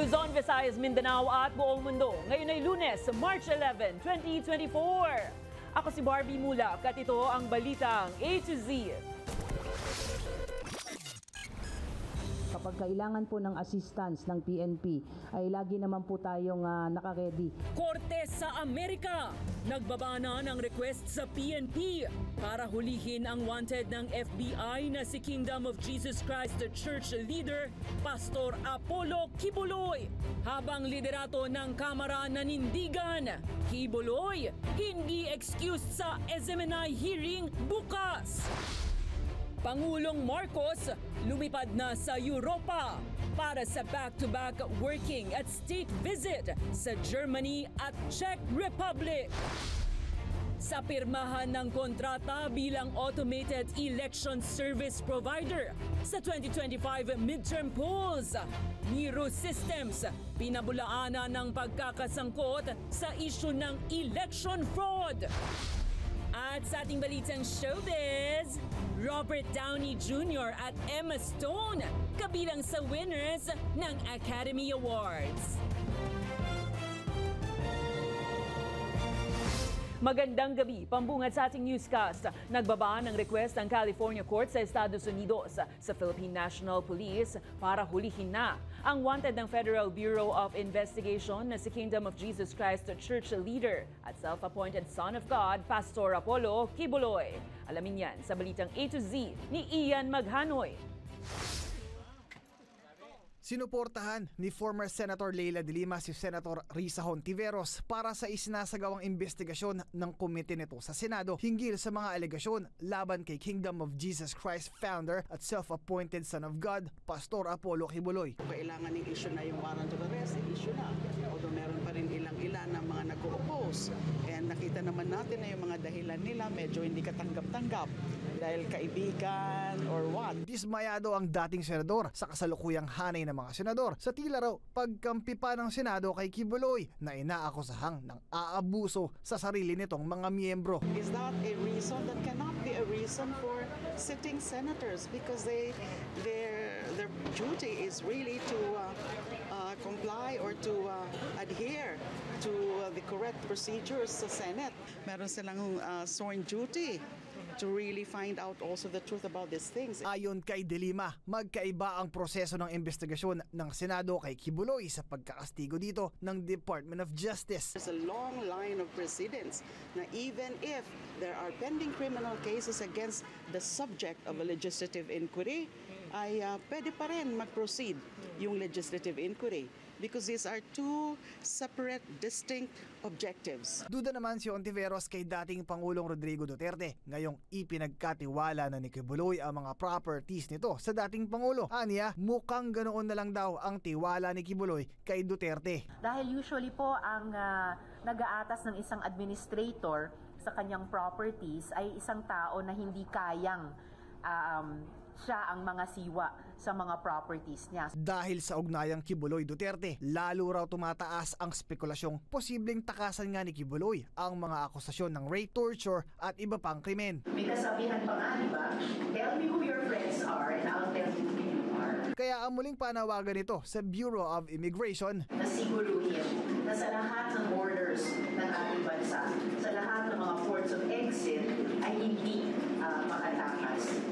Luzon, Visayas, Mindanao at buong mundo. Ngayon ay Lunes, March 11, 2024. Ako si Barbie Mulak at ito ang balitang A to Z. Kapag kailangan po ng assistance ng PNP, ay lagi naman po tayong naka-ready. Korte sa Amerika, nagbaba na ng request sa PNP para hulihin ang wanted ng FBI na si Kingdom of Jesus Christ Church leader, Pastor Apollo Kibuloy. Habang liderato ng Kamara nanindigan, Kibuloy hindi excused sa SMNI hearing bukas. Pangulong Marcos lumipad na sa Europa para sa back-to-back working at state visit sa Germany at Czech Republic. Sa pirmahan ng kontrata bilang automated election service provider sa 2025 midterm polls, Miro Systems pinabulaanan ng pagkakasangkot sa isyu ng election fraud. At sa ating balitang showbiz, Robert Downey Jr. at Emma Stone kabilang sa winners ng Academy Awards. Magandang gabi, pambungad sa ating newscast. Nagbaba ng request ng California Court sa Estados Unidos sa Philippine National Police para hulihin na ang wanted ng Federal Bureau of Investigation na si Kingdom of Jesus Christ Church leader at self-appointed Son of God, Pastor Apollo Kibuloy. Alamin yan sa balitang A to Z ni Ian Maghanoy. Sinuportahan ni former Senator Leila de Lima si Senator Risa Hontiveros para sa isinasagawang investigasyon ng komite nito sa Senado hinggil sa mga alegasyon laban kay Kingdom of Jesus Christ founder at self-appointed Son of God, Pastor Apollo Kibuloy. Kailangan ng issue na yung warrant of arrest, issue na. Although meron pa rin ilang-ilan na mga nag-oppose. And nakita naman natin na yung mga dahilan nila medyo hindi katanggap-tanggap dahil kaibigan or what. Dismayado ang dating senador sa kasalukuyang hanay ng mga senador sa tila raw pagkampi pa ng Senado kay Kibuloy na inaakusahang ng aabuso sa sarili nitong mga miyembro. Is that a reason? That cannot be a reason for sitting senators because their duty is really to comply or to adhere to the correct procedures sa Senate. Meron silang sworn duty to really find out also the truth about these things. Ayon kay De Lima, magkaiba ang proseso ng investigasyon ng Senado kay Kibuloy sa pagkakastigo dito ng Department of Justice. There's a long line of precedents na even if there are pending criminal cases against the subject of a legislative inquiry, ay pwede pa rin mag-proceed yung legislative inquiry because these are two separate, distinct objectives. Duda naman si Hontiveros kay dating Pangulong Rodrigo Duterte ngayong ipinagkatiwala na ni Kibuloy ang mga properties nito sa dating Pangulo. Aniya, mukhang ganoon na lang daw ang tiwala ni Kibuloy kay Duterte. Dahil usually po ang nag-aatas ng isang administrator sa kanyang properties ay isang tao na hindi kayang siya ang mga siwa sa mga properties niya. Dahil sa ugnayang Kibuloy Duterte, lalo raw tumataas ang spekulasyong posibleng takasan nga ni Kibuloy ang mga akusasyon ng rape, torture at iba pang krimen. May kasabihan pa nga, di ba? Tell me who your friends are and I'll tell you who you are. Kaya ang muling panawagan ito sa Bureau of Immigration na siguruhin na sa lahat ng borders ng ating bansa, sa lahat ng mga ports of exit ay hindi makatakas.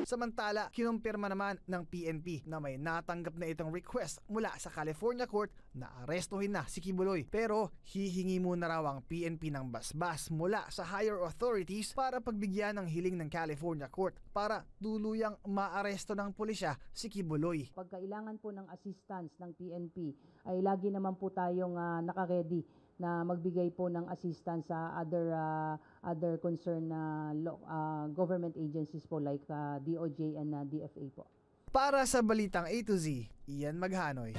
Samantala, kinumpirma naman ng PNP na may natanggap na itong request mula sa California Court na arestuhin na si Kibuloy. Pero hihingi muna raw ang PNP ng basbas mula sa higher authorities para pagbigyan ng hiling ng California Court para tuluyang maaresto ng pulisya si Kibuloy. Pag kailangan po ng assistance ng PNP, ay lagi naman po tayong naka-ready na magbigay po ng assistance sa other concerned government agencies po like DOJ and DFA po. Para sa balitang A to Z, Ian Maghanoy.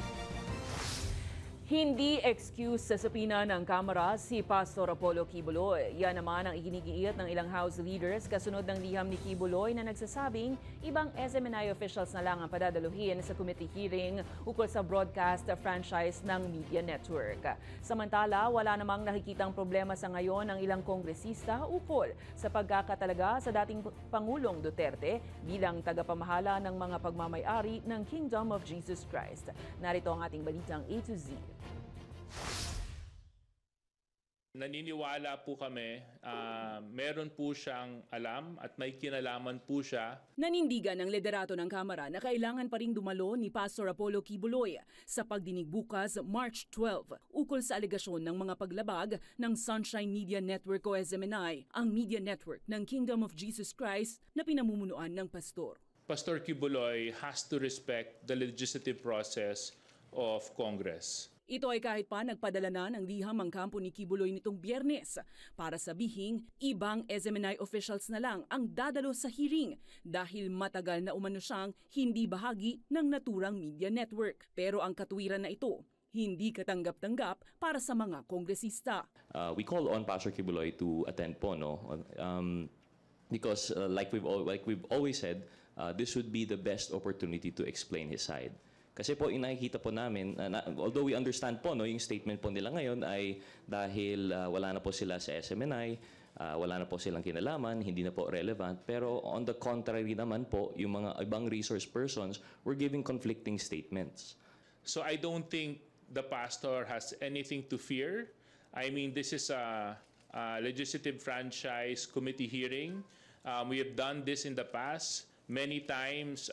Hindi excuse sa sapina ng Kamara si Pastor Apollo Quiboloy. Yan naman ang iginigiit ng ilang House leaders kasunod ng liham ni Quiboloy na nagsasabing ibang SMNI officials na lang ang padadaluhin sa committee hearing ukol sa broadcast franchise ng media network. Samantala, wala namang nakikitang problema sa ngayon ng ilang kongresista ukol sa pagkakatalaga sa dating Pangulong Duterte bilang tagapamahala ng mga pagmamayari ng Kingdom of Jesus Christ. Narito ang ating balitang A to Z. Naniniwala po kami, meron po siyang alam at may kinalaman po siya. Nanindigan ng liderato ng Kamara na kailangan pa ring dumalo ni Pastor Apollo Quiboloy sa pagdinig bukas March 12 ukol sa alegasyon ng mga paglabag ng Sunshine Media Network o SMNI, ang media network ng Kingdom of Jesus Christ na pinamumunuan ng pastor. Pastor Quiboloy has to respect the legislative process of Congress. Ito ay kahit pa nagpadala na ng liham ang kampo ni Quiboloy nitong Biyernes para sabihing ibang SMNI officials na lang ang dadalo sa hearing dahil matagal na umano siyang hindi bahagi ng naturang media network. Pero ang katuwiran na ito, hindi katanggap-tanggap para sa mga kongresista. We call on Pastor Quiboloy to attend po, no? Because like we've always said, this would be the best opportunity to explain his side. Kasi po inakikita po namin, although we understand po, no, yung statement po nila ngayon ay dahil wala na po sila sa SMNI, wala na po silang kinalaman, hindi na po relevant. Pero on the contrary naman po, yung mga ibang resource persons were giving conflicting statements. So I don't think the pastor has anything to fear. I mean, this is a legislative franchise committee hearing. We have done this in the past. Many times,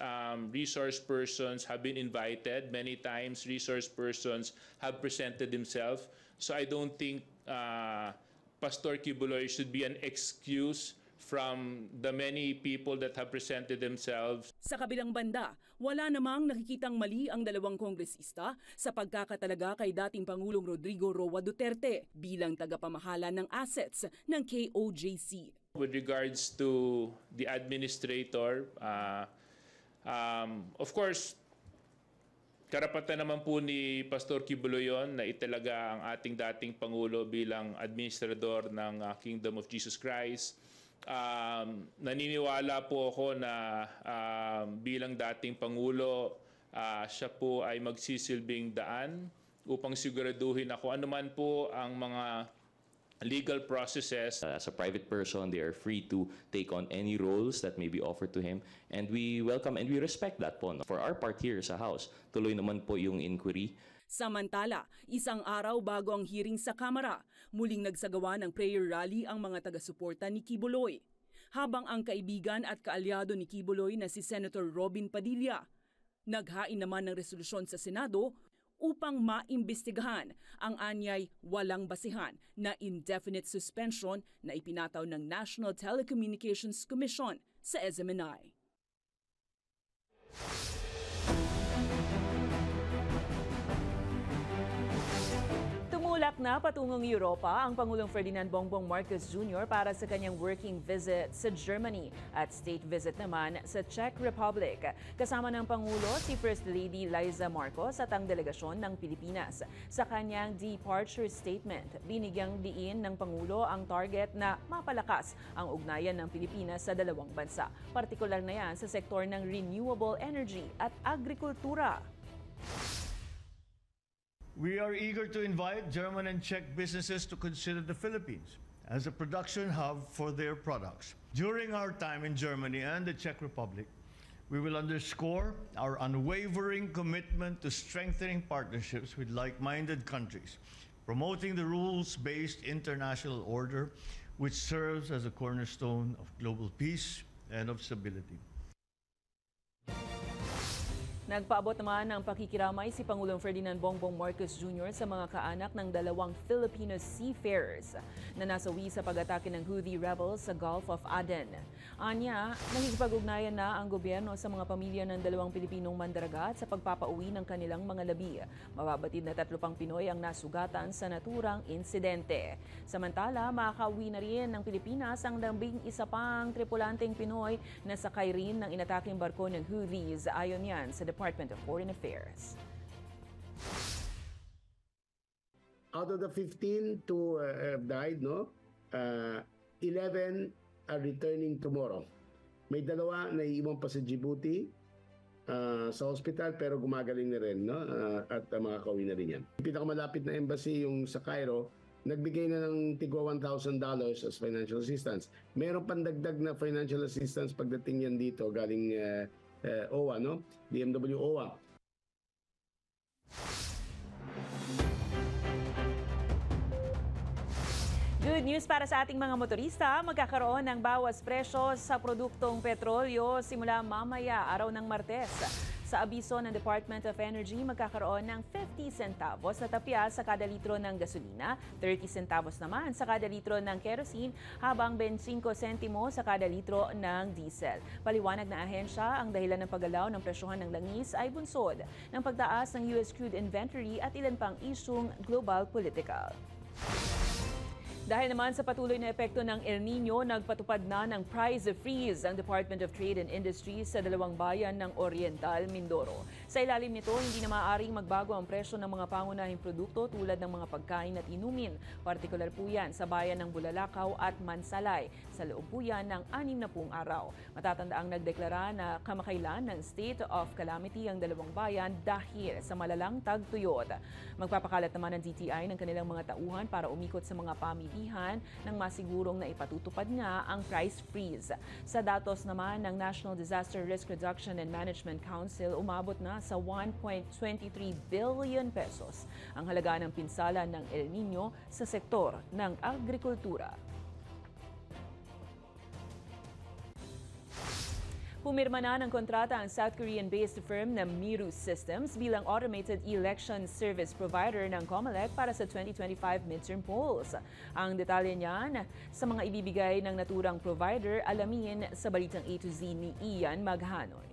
resource persons have been invited. Many times, resource persons have presented themselves. So I don't think Pastor Quiboloy should be an excuse from the many people that have presented themselves. Sa kabilang banda, wala namang nakikitang mali ang dalawang kongresista sa pagkakatalaga kay dating Pangulong Rodrigo Roa Duterte bilang tagapamahala ng assets ng KOJC. With regards to the administrator, of course, karapatan naman po ni Pastor Quiboloy yun na italaga ang ating dating Pangulo bilang administrador ng Kingdom of Jesus Christ. Naniniwala po ako na bilang dating Pangulo, siya po ay magsisilbing daan upang siguraduhin ako anuman po ang mga legal processes. As a private person, they are free to take on any roles that may be offered to him. And we welcome and we respect that po. No? For our part here sa House, tuloy naman po yung inquiry. Samantala, isang araw bago ang hearing sa Kamara, muling nagsagawa ng prayer rally ang mga taga-suporta ni Quiboloy. Habang ang kaibigan at kaalyado ni Quiboloy na si Senator Robin Padilla, naghain naman ng resolusyon sa Senado upang maimbestigahan ang anyay walang basihan na indefinite suspension na ipinataw ng National Telecommunications Commission sa SMNI. Tumulak na patungong Europa ang Pangulong Ferdinand Bongbong Marcos Jr. para sa kanyang working visit sa Germany at state visit naman sa Czech Republic. Kasama ng Pangulo si First Lady Liza Marcos at ang delegasyon ng Pilipinas. Sa kanyang departure statement, binigyang diin ng Pangulo ang target na mapalakas ang ugnayan ng Pilipinas sa dalawang bansa. Partikular na yan sa sektor ng renewable energy at agrikultura. We are eager to invite German and Czech businesses to consider the Philippines as a production hub for their products. During our time in Germany and the Czech Republic, we will underscore our unwavering commitment to strengthening partnerships with like-minded countries, promoting the rules-based international order which serves as a cornerstone of global peace and of stability. Nagpaabot naman ng pakikiramay si Pangulong Ferdinand Bongbong Marcos Jr. sa mga kaanak ng dalawang Filipino seafarers na nasawi sa pag-atake ng Houthi rebels sa Gulf of Aden. Anya, nakikipag-ugnayan na ang gobyerno sa mga pamilya ng dalawang Pilipinong mandaragat sa pagpapauwi ng kanilang mga labi. Mababatid na 3 pang Pinoy ang nasugatan sa naturang insidente. Samantala, makakauwi na rin ng Pilipinas ang 11 pang tripulanteng Pinoy na sakay rin ng inataking barko ng Houthis ayon yan sa Department of Foreign Affairs. Out of the 15 to have died, no? 11 are returning tomorrow. May dalawa na iiwan pa sa Djibouti sa hospital pero gumagaling na rin, no? At makakauwi na rin yan. Yung pinakamalapit na embassy yung sa Cairo, nagbigay na ng tigwa $1,000 as financial assistance. Meron pang dagdag na financial assistance pagdating yan dito galing OWA, no? DMW OWA. Good news para sa ating mga motorista, magkakaroon ng bawas presyo sa produktong petrolyo simula mamaya, araw ng Martes. Sa abiso ng Department of Energy, magkakaroon ng 50 centavos na tapya sa kada litro ng gasolina, 30 centavos naman sa kada litro ng kerosene, habang 25 sentimo sa kada litro ng diesel. Paliwanag na ahensya, ang dahilan ng paggalaw ng presyohan ng langis ay bunsod ng pagtaas ng US crude inventory at ilan pang isyung global political. Dahil naman sa patuloy na epekto ng El Nino, nagpatupad na ng price freeze ang Department of Trade and Industry sa dalawang bayan ng Oriental, Mindoro. Sa ilalim nito, hindi na maaaring magbago ang presyo ng mga pangunahing produkto tulad ng mga pagkain at inumin. Partikular po yan sa bayan ng Bulalakaw at Mansalay. Sa loob po yan ng 60 araw. Matatandaang nagdeklara na kamakailan ng state of calamity ang dalawang bayan dahil sa malalang tagtuyot. Magpapakalat naman ng DTI ng kanilang mga tauhan para umikot sa mga pamilihan nang masigurong na ipatutupad nga ang price freeze. Sa datos naman ng National Disaster Risk Reduction and Management Council, umabot na sa 1.23 billion pesos ang halaga ng pinsala ng El Nino sa sektor ng agrikultura. Pumirma na ng kontrata ang South Korean-based firm na Miru Systems bilang automated election service provider ng COMELEC para sa 2025 midterm polls. Ang detalye niyan sa mga ibibigay ng naturang provider, alamin sa balitang A to Z ni Ian Maghanoy.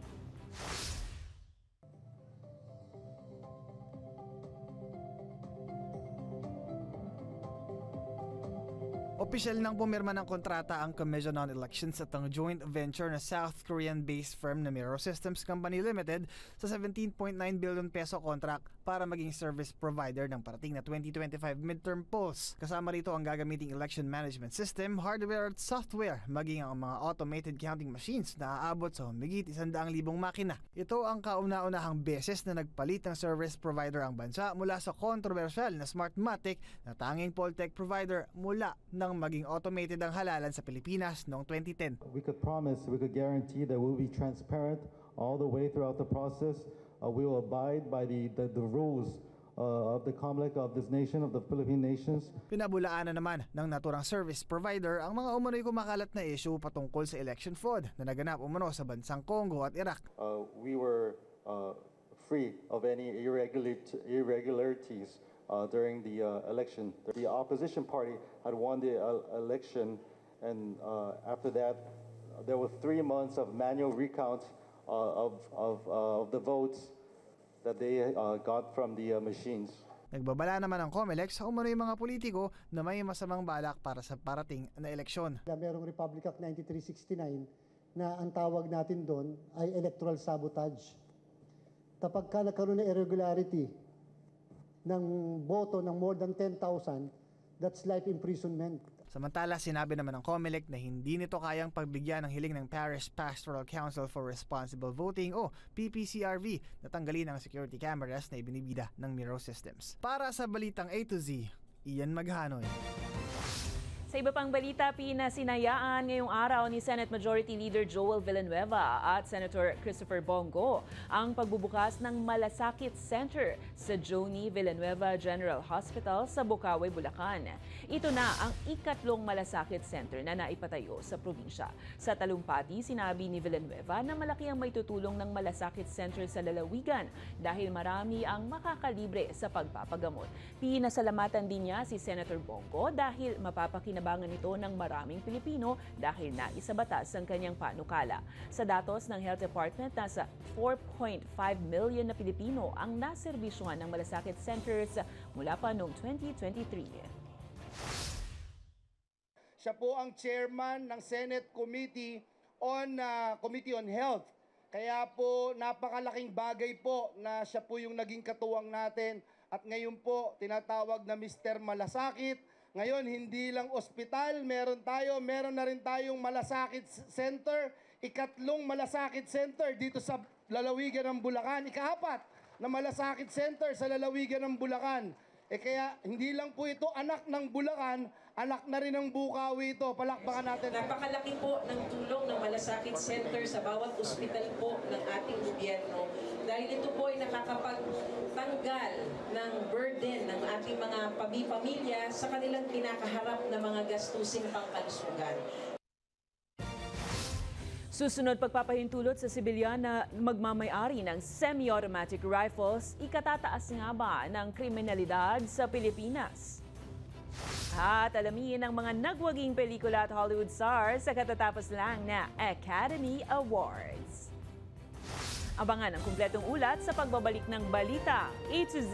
Opisyal nang pumirma ng kontrata ang Commission on Elections at ang joint venture na South Korean-based firm na Miru Systems Company Limited sa 17.9 billion peso contract para maging service provider ng parating na 2025 midterm polls. Kasama rito ang gagamiting election management system, hardware at software, maging ang mga automated counting machines na aabot sa humigit 100,000 makina. Ito ang kauna-unahang beses na nagpalit ng service provider ang bansa mula sa kontrobersyal na Smartmatic na tanging poll-tech provider mula ng maging automated ang halalan sa Pilipinas noong 2010. We could promise, we could guarantee that we'll be transparent all the way throughout the process. We will abide by the rules of the COMELEC of this nation, of the Philippine nations. Pinabulaan na naman ng naturang service provider ang mga umunoy kumakalat na issue patungkol sa election fraud na naganap umuno sa bansang Congo at Iraq. We were free of any irregularities during the election. The opposition party had won the election, and after that, there were 3 months of manual recount of the votes that they got from the machines. Nagbabala naman ang COMELEC sa umunoy mga politiko na may masamang balak para sa parating na eleksyon. Merong Republic Act 9369 na ang tawag natin doon ay electoral sabotage. Kapag ka nagkaroon ng irregularity ng boto ng more than 10,000, that's life imprisonment. Samantala, sinabi naman ng COMELEC na hindi nito kayang pagbigyan ng hiling ng Parish Pastoral Council for Responsible Voting o PPCRV na tanggalin ang security cameras na ibinibida ng Miru Systems. Para sa Balitang A to Z, Ian Maghanoy. Sa iba pang balita, pinasinayaan ngayong araw ni Senate Majority Leader Joel Villanueva at Senator Christopher Bongo ang pagbubukas ng Malasakit Center sa Joni Villanueva General Hospital sa Bocaue, Bulacan. Ito na ang ikatlong Malasakit Center na naipatayo sa probinsya. Sa talumpati, sinabi ni Villanueva na malaki ang maitutulong ng Malasakit Center sa lalawigan dahil marami ang makakalibre sa pagpapagamot. Pinasalamatan din niya si Senator Bongo dahil mapapakinabangan ito ng maraming Pilipino dahil naisabatas ang kanyang panukala. Sa datos ng Health Department, nasa 4.5 million na Pilipino ang naserbisyuhan ng Malasakit Centers mula pa noong 2023. Siya po ang chairman ng Senate Committee on Health. Kaya po napakalaking bagay po na siya po yung naging katuwang natin at ngayon po tinatawag na Mr. Malasakit. Ngayon hindi lang ospital, meron na rin tayong Malasakit Center, ikatlong Malasakit Center dito sa lalawigan ng Bulacan, ikaapat na Malasakit Center sa lalawigan ng Bulacan. Kaya hindi lang po ito anak ng Bulacan, anak na rin ng Bukawi ito. Palakpakan natin. Napakalaki po ng tulong ng Malasakit Center sa bawat ospital po ng ating gobyerno. Dahil ito po ay nakakapagtanggal ng burden ng ating mga pamilya sa kanilang kinakaharap na mga gastusin pangkalusugan. Susunod pagpapahintulot sa sibilyan na magmamay-ari ng semi-automatic rifles, ikatataas nga ba ng kriminalidad sa Pilipinas? At alamin ang mga nagwaging pelikula at Hollywood stars sa katatapos lang na Academy Awards. Abangan ang kumpletong ulat sa pagbabalik ng Balita A to Z.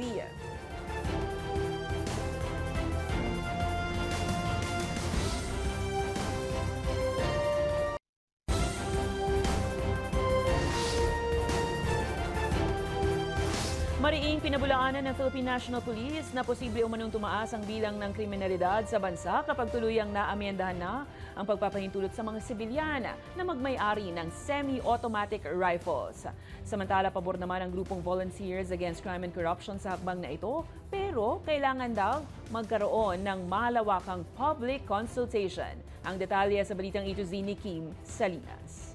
Mariing pinabulaanan ng Philippine National Police na posible umanong tumaas ang bilang ng kriminalidad sa bansa kapag tuluyang naamyendahan na ang pagpapahintulot sa mga sibilyan na magmay-ari ng semi-automatic rifles. Samantala, pabor naman ang grupong Volunteers Against Crime and Corruption sa hakbang na ito, pero kailangan daw magkaroon ng malawakang public consultation. Ang detalye sa balitang ito ni Kim Salinas.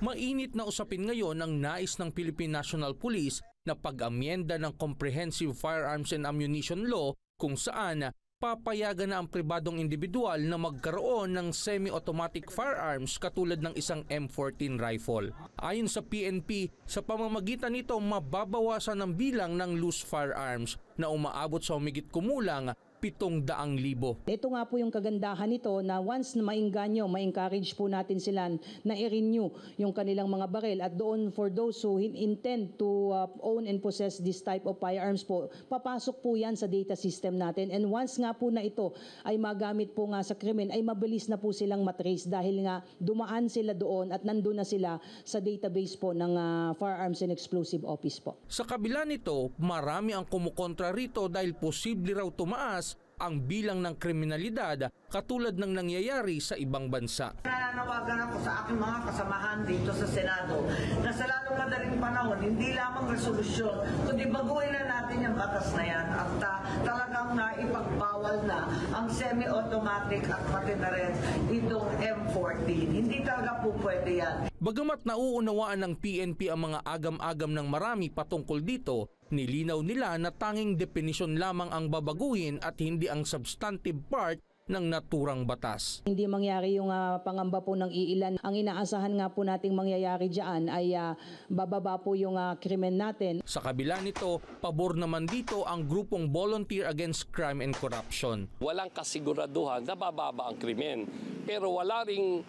Mainit na usapin ngayon ang nais ng Philippine National Police na pag-amyenda ng Comprehensive Firearms and Ammunition Law kung saan papayagan na ang pribadong individual na magkaroon ng semi-automatic firearms katulad ng isang M14 rifle. Ayon sa PNP, sa pamamagitan nito mababawasan ang bilang ng loose firearms na umaabot sa humigit kumulang 700,000. Ito nga po yung kagandahan nito na once na maingganyo, ma-encourage po natin sila na i-renew yung kanilang mga baril at doon for those who intend to own and possess this type of firearms po, papasok po yan sa data system natin and once nga po na ito ay magamit po nga sa krimen ay mabilis na po silang matrace dahil nga dumaan sila doon at nandun na sila sa database po ng Firearms and Explosive Office po. Sa kabila nito, marami ang kumukontra rito dahil posible raw tumaas ang bilang ng kriminalidad katulad ng nangyayari sa ibang bansa. Nananawagan ako sa aking mga kasamahan dito sa Senado na sa lalong madaling panahon, hindi lamang resolusyon, kundi baguhin na natin yung batas na yan at talagang ipagbawal na ang semi-automatic at pati na rin itong M14. Hindi talaga po pwede yan. Bagamat nauunawaan ng PNP ang mga agam-agam ng marami patungkol dito, nilinaw nila na tanging definisyon lamang ang babaguhin at hindi ang substantive part ng naturang batas. Hindi mangyari yung pangamba po ng iilan. Ang inaasahan nga po nating mangyayari dyan ay bababa po yung krimen natin. Sa kabila nito, pabor naman dito ang grupong Volunteer Against Crime and Corruption. Walang kasiguraduhan na bababa ang krimen, pero wala ring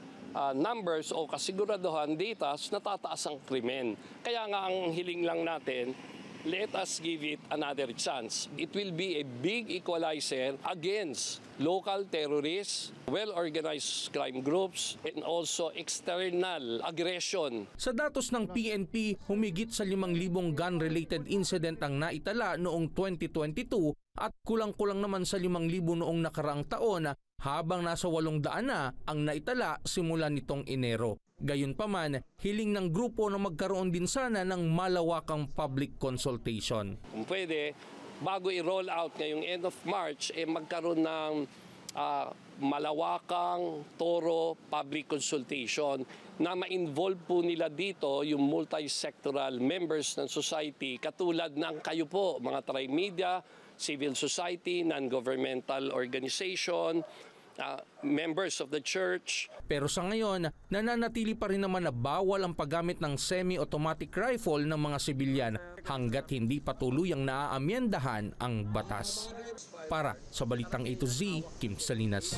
numbers o kasiguraduhan data na tataas ang krimen. Kaya nga ang hiling lang natin, let us give it another chance. It will be a big equalizer against local terrorists, well-organized crime groups, and also external aggression. Sa datos ng PNP, humigit sa 5,000 gun-related incident ang naitala noong 2022 at kulang-kulang naman sa 5,000 noong nakaraang taon habang nasa 800 na ang naitala simula nitong Enero. Gayunpaman, hiling ng grupo na magkaroon din sana ng malawakang public consultation. Kung pwede, bago i-roll out ngayong end of March, magkaroon ng malawakang, thorough public consultation na ma-involve po nila dito yung multi-sectoral members ng society katulad ng kayo po, mga tri-media, civil society, non-governmental organization, members of the church. Pero sa ngayon, nananatili pa rin naman na bawal ang paggamit ng semi-automatic rifle ng mga sibilyan hanggat hindi patuluyang naaamyendahan ang batas. Para sa Balitang A to Z, Kim Salinas.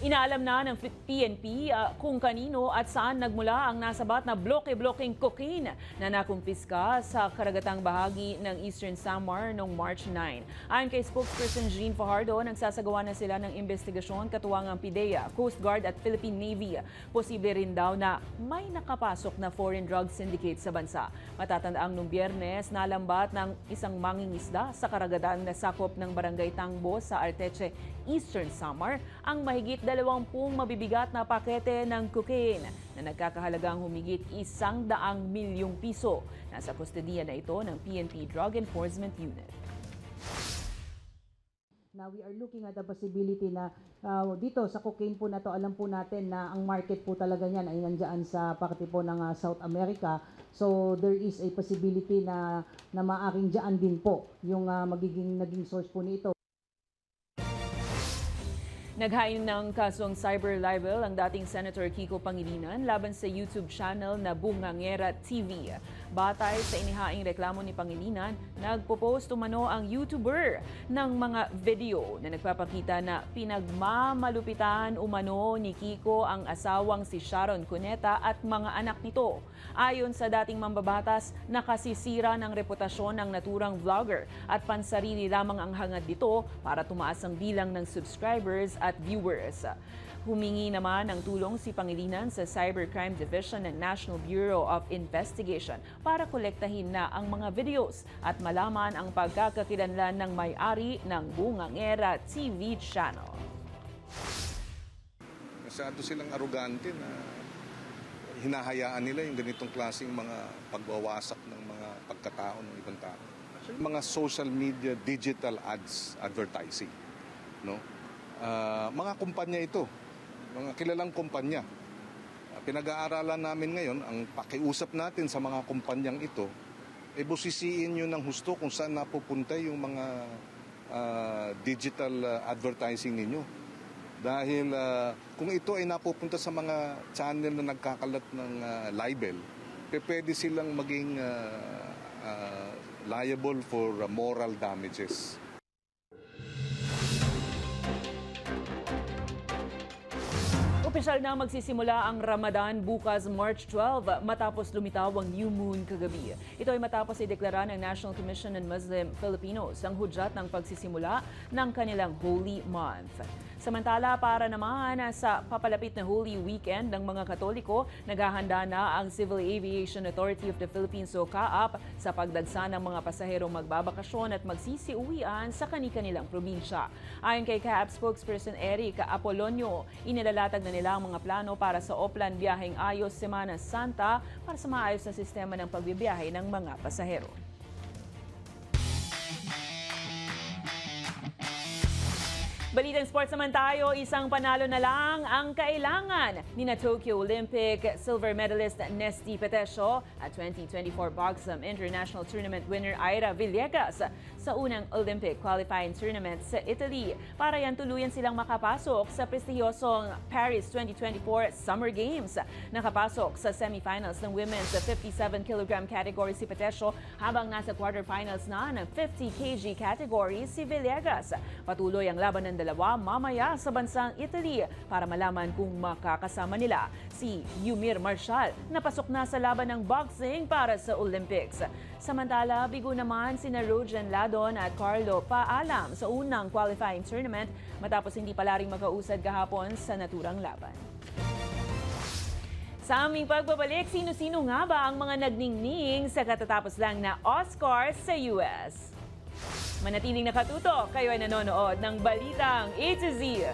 Inaalam na ng PNP kung kanino at saan nagmula ang nasabat na bloke-blokeng cocaine na nakumpiska sa karagatang bahagi ng Eastern Samar noong March 9. Ayon kay spokesperson Jean Fajardo, nagsasagawa na sila ng investigasyon katuwang ang PIDEA, Coast Guard at Philippine Navy. Posible rin daw na may nakapasok na foreign drug syndicate sa bansa. Matatandaang noong Biyernes, nalambat ng isang mangingisda sa karagatan na sakop ng Barangay Tangbo sa Arteche, Eastern Samar, ang mahigit 20 mabibigat na pakete ng cocaine na nagkakahalagang humigit 100 milyong piso. Nasa kustodiya na ito ng PNP Drug Enforcement Unit. Now we are looking at the possibility na dito sa cocaine po na to, alam po natin na ang market po talaga niyan ay nandiyan sa parte po ng South America. So there is a possibility na maaring diyan din po yung naging source po nito. Naghain ng kasong cyber libel ang dating Senator Kiko Pangilinan laban sa YouTube channel na Bungangera TV. Batay sa inihaing reklamo ni Pangilinan, nagpo-post umano ang YouTuber ng mga video na nagpapakita na pinagmamalupitan umano ni Kiko ang asawang si Sharon Cuneta at mga anak nito. Ayon sa dating mambabatas, nakasisira ng reputasyon ng naturang vlogger at pansarili lamang ang hangad nito para tumaas ang bilang ng subscribers at viewers. Humingi naman ng tulong si Pangilinan sa Cybercrime Division ng National Bureau of Investigation para kolektahin na ang mga videos at malaman ang pagkakakilanlan ng may-ari ng Bungangera TV channel. Masyado silang arugante na hinahayaan nila yung ganitong klaseng mga pagwawasak ng mga pagkatao ng ibang tao. Mga social media, digital ads, advertising. No? Mga kumpanya ito, mga kilalang kumpanya. Pinag-aaralan namin ngayon, ang pakiusap natin sa mga kumpanyang ito, busisiin nyo ng husto kung saan napupunta yung mga digital advertising ninyo. Dahil kung ito ay napupunta sa mga channel na nagkakalat ng libel, pwede silang maging liable for moral damages. Opisyal na magsisimula ang Ramadan bukas March 12 matapos lumitaw ang new moon kagabi. Ito ay matapos ideklara ng National Commission on Muslim Filipinos ang hudyat ng pagsisimula ng kanilang Holy Month. Samantala, para naman sa papalapit na Holy Weekend ng mga Katoliko, naghahanda na ang Civil Aviation Authority of the Philippines o CAAP sa pagdagsa ng mga pasaherong magbabakasyon at magsisiuwian sa kani-kanilang probinsya. Ayon kay CAAP spokesperson Eric Apolonio, inilalatag na nila ang mga plano para sa Oplan Biyaheng Ayos Semana Santa para sa maayos na sistema ng pagbibiyahe ng mga pasahero. Balitang sports naman tayo, isang panalo na lang ang kailangan ni na Tokyo Olympic silver medalist Nesty Petesio at 2024 Boxam International Tournament winner Ira Villegas sa unang Olympic qualifying tournament sa Italy. Para yan tuluyan silang makapasok sa prestihiyosong Paris 2024 Summer Games. Nakapasok sa semifinals ng women's 57 kg category si Petesio habang nasa quarterfinals na ng 50 kg category si Villegas. Patuloy ang laban ng dalawa mamaya sa bansang Italy para malaman kung makakasama nila si Yumir Marshall na pasok na sa laban ng boxing para sa Olympics. Samantala, bigo naman sina Rojan Ladon at Carlo paalam sa unang qualifying tournament matapos hindi pala ring makausad kahapon sa naturang laban. Sa aming pagbabalik, sino-sino nga ba ang mga nagningning sa katatapos lang na Oscars sa US? Manatiling nakatutok, kayo ay nanonood ng Balitang A to Z.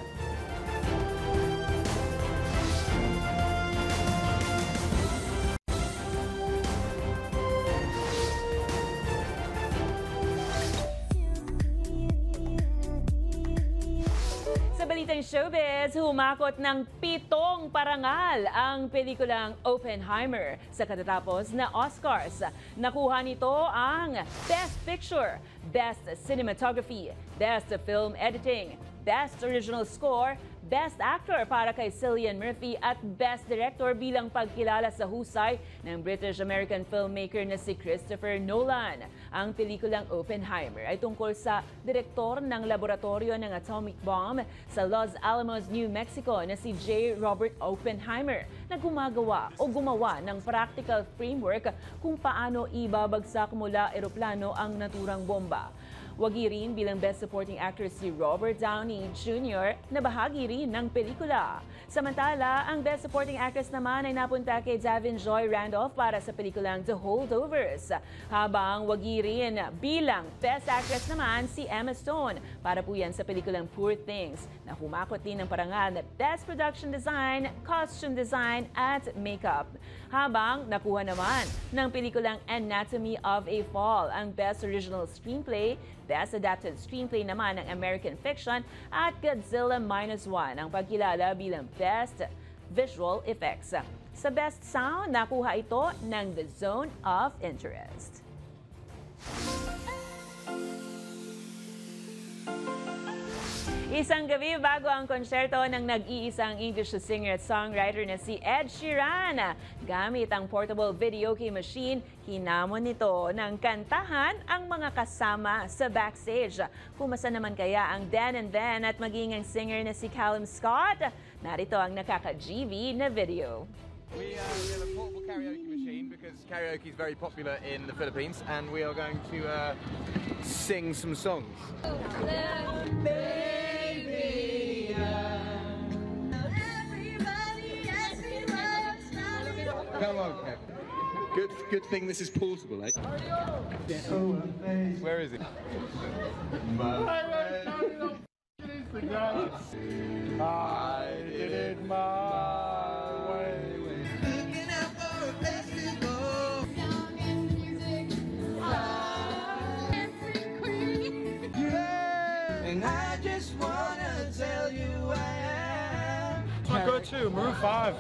Sa Balitang Showbiz, humakot ng 7 parangal ang pelikulang Oppenheimer sa katatapos na Oscars. Nakuha nito ang Best Picture, Best Cinematography, Best Film Editing, Best Original Score, Best Actor para kay Cillian Murphy at Best Director bilang pagkilala sa husay ng British-American filmmaker na si Christopher Nolan. Ang pelikulang Oppenheimer ay tungkol sa direktor ng laboratorio ng atomic bomb sa Los Alamos, New Mexico na si J. Robert Oppenheimer na gumawa ng practical framework kung paano ibabagsak mula eroplano ang naturang bomba. Wagi rin bilang Best Supporting Actor si Robert Downey Jr. na bahagi rin ng pelikula. Samantala, ang Best Supporting Actress naman ay napunta kay Davin Joy Randolph para sa pelikulang The Holdovers. Habang wagi rin bilang Best Actress naman si Emma Stone para po yan sa pelikulang Poor Things na humakot din ng parangal na Best Production Design, Costume Design at Makeup. Habang nakuha naman ng pelikulang Anatomy of a Fall ang Best Original Screenplay, Best Adapted Screenplay naman ng American Fiction at Godzilla -1 ang pagkilala bilang Best Visual Effects. Sa Best Sound, nakuha ito ng The Zone of Interest. Isang gabi bago ang konsyerto ng nag-iisang English singer at songwriter na si Ed Sheeran. Gamit ang portable videoke machine, hinamon nito ng kantahan ang mga kasama sa backstage. Kumasa naman kaya ang then and then at maging ang singer na si Callum Scott? Narito ang nakaka-GV na video. We have a portable karaoke machine because karaoke is very popular in the Philippines, and we are going to sing some songs. Come on, Kev. Good thing this is portable, eh? Where is it? I did it my way. Looking out for a place to go. Song and music. Dancing queen. Yeah. And I just wanna tell you I am. I got two, Maroon 5.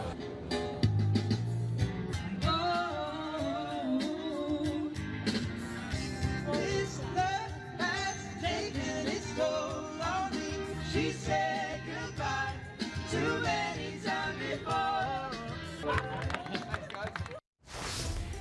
She said goodbye too many times before.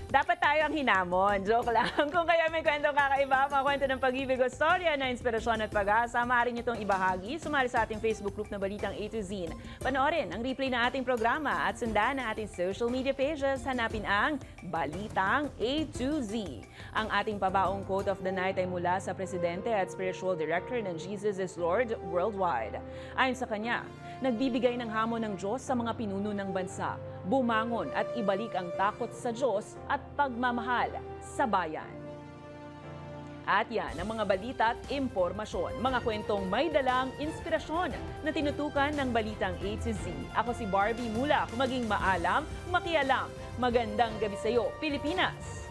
Dapat tayo ang hinamon. Joke lang. Kung kaya may kwentong kakaiba, mga kwento ng pag-ibig o storya na inspirasyon at pag-asa, maaari nyo itong ibahagi. Sumali sa ating Facebook group na Balitang A to Z. Panoorin ang replay ng ating programa at sundan ang ating social media pages. Hanapin ang Balitang A to Z. Ang ating pabaong quote of the night ay mula sa Presidente at Spiritual Director ng Jesus is Lord Worldwide. Ayon sa kanya, nagbibigay ng hamon ng Diyos sa mga pinuno ng bansa, bumangon at ibalik ang takot sa Diyos at pagmamahal sa bayan. At yan ang mga balita at impormasyon, mga kwentong may dalang inspirasyon na tinutukan ng Balitang A to Z. Ako si Barbie Mula, maging maalam, makialam. Magandang gabi sa iyo, Pilipinas!